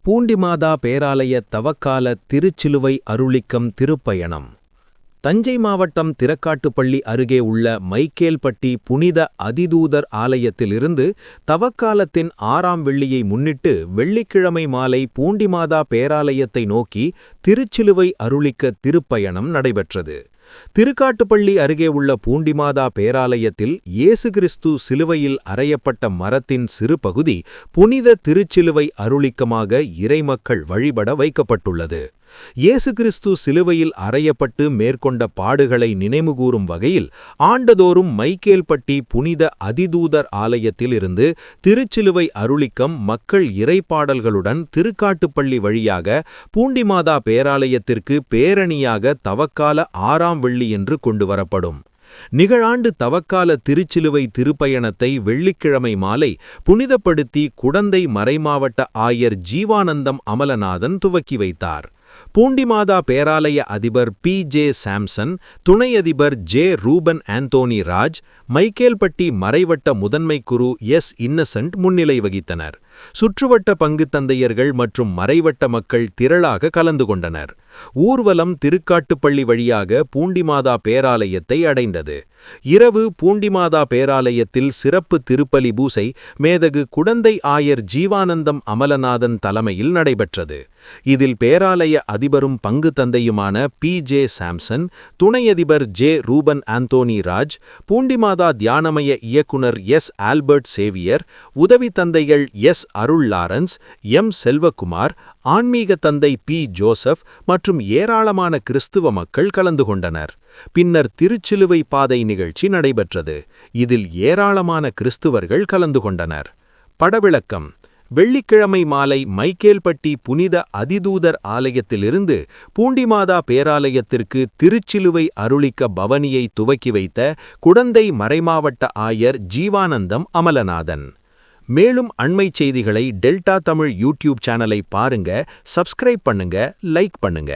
பூண்டிமாதா பேராலய தவக்கால திருச்சிலுவை அருளிக்கம் திருப்பயணம். தஞ்சை மாவட்டம் திரக்காட்டுப்பள்ளி அருகே உள்ள மைக்கேல்பட்டி புனித அதிதூதர் ஆலயத்திலிருந்து தவக்காலத்தின் 6ஆம் வெள்ளியை முன்னிட்டு வெள்ளிக்கிழமை மாலை பூண்டிமாதா பேராலயத்தை நோக்கி திருச்சிலுவை அருளிக்க திருப்பயணம் நடைபெற்றது. திருக்காட்டுப்பள்ளி அருகே உள்ள பூண்டிமாதா பேராலயத்தில் இயேசு கிறிஸ்து சிலுவையில் அறையப்பட்ட மரத்தின் சிறு பகுதி புனித திருச்சிலுவை அருளிக்கமாக இறைமக்கள் வழிபட வைக்கப்பட்டுள்ளது. இயேசு கிறிஸ்து சிலுவையில் அறையப்பட்டு மேற்கொண்ட பாடுகளை நினைவுகூரும் வகையில் ஆண்டுதோறும் மைக்கேல்பட்டி புனித அதிதூதர் ஆலயத்தில் இருந்து திருச்சிலுவை அருளிக்கம் மக்கள் இறைப்பாடல்களுடன் திருக்காட்டுப்பள்ளி வழியாக பூண்டிமாதா பேராலயத்திற்கு பேரணியாக தவக்கால 6ஆம் வெள்ளியன்று கொண்டுவரப்படும். நிகழாண்டு தவக்கால திருச்சிலுவை திருப்பயணத்தை வெள்ளிக்கிழமை மாலை புனிதப்படுத்தி குடந்தை மறைமாவட்ட ஆயர் ஜீவானந்தம் அமலநாதன் துவக்கி வைத்தார். பூண்டிமாதா பேராலய அதிபர் பி.ஜே. சாம்சன், துணை அதிபர் ஜே. ரூபன் ஆந்தோனி ராஜ், மைக்கேல்பட்டி மறைவட்ட முதன்மை குரு எஸ். இன்னசென்ட் முன்னிலை வகித்தனர். சுற்றுவட்ட பங்கு தந்தையர்கள் மற்றும் மறைவட்ட மக்கள் திரளாக கலந்து கொண்டனர். ஊர்வலம் திருக்காட்டுப்பள்ளி வழியாக பூண்டிமாதா பேராலயத்தை அடைந்தது. இரவு பூண்டிமாதா பேராலயத்தில் சிறப்பு திருப்பலி பூசை மேதகு குடந்தை ஆயர் ஜீவானந்தம் அமலநாதன் தலைமையில் நடைபெற்றது. இதில் பேராலய அதிபரும் பங்கு தந்தையுமான பி.ஜே. சாம்சன், துணை அதிபர் ஜே. ரூபன் ஆந்தோனி ராஜ், பூண்டிமாதா தியானமய இயக்குனர் எஸ். ஆல்பர்ட் சேவியர், உதவி தந்தைகள் எஸ். அருள் லாரன்ஸ், எம். செல்வகுமார், ஆன்மீக தந்தை பி. ஜோசப் மற்றும் ஏராளமான கிறிஸ்துவ மக்கள் கலந்து கொண்டனர். பின்னர் திருச்சிலுவை பாதை நிகழ்ச்சி நடைபெற்றது. இதில் ஏராளமான கிறிஸ்துவர்கள் கலந்து கொண்டனர். படவிளக்கம். வெள்ளிக்கிழமை மாலை மைக்கேல்பட்டி புனித அதிதூதர் ஆலயத்திலிருந்து பூண்டிமாதா பேராலயத்திற்கு திருச்சிலுவை அருளிக்க பவனியை துவக்கி வைத்த குடந்தை மறைமாவட்ட ஆயர் ஜீவானந்தம் அமலநாதன். மேலும் அண்மைச் செய்திகளை டெல்டா தமிழ் யூடியூப் சேனலை பாருங்க, சப்ஸ்கிரைப் பண்ணுங்க, லைக் பண்ணுங்க.